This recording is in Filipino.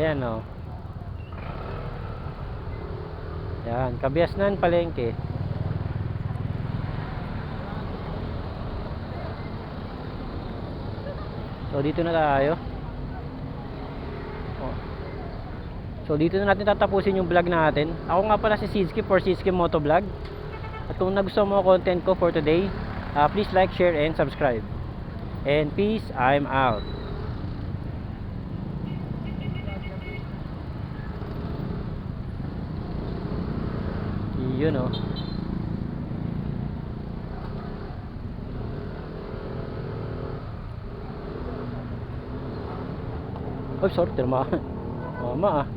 Ayan o. Yan, Kabiasnan Palengke. So dito na tayo. So dito na natin tatapusin yung vlog natin. Ako nga pala si Sidski for Sidski Motovlog. At kung nagustuhan mo ang content ko for today, please like, share, and subscribe. And peace, I'm out. Yun o. Oh, sorry, terma. Mama ah.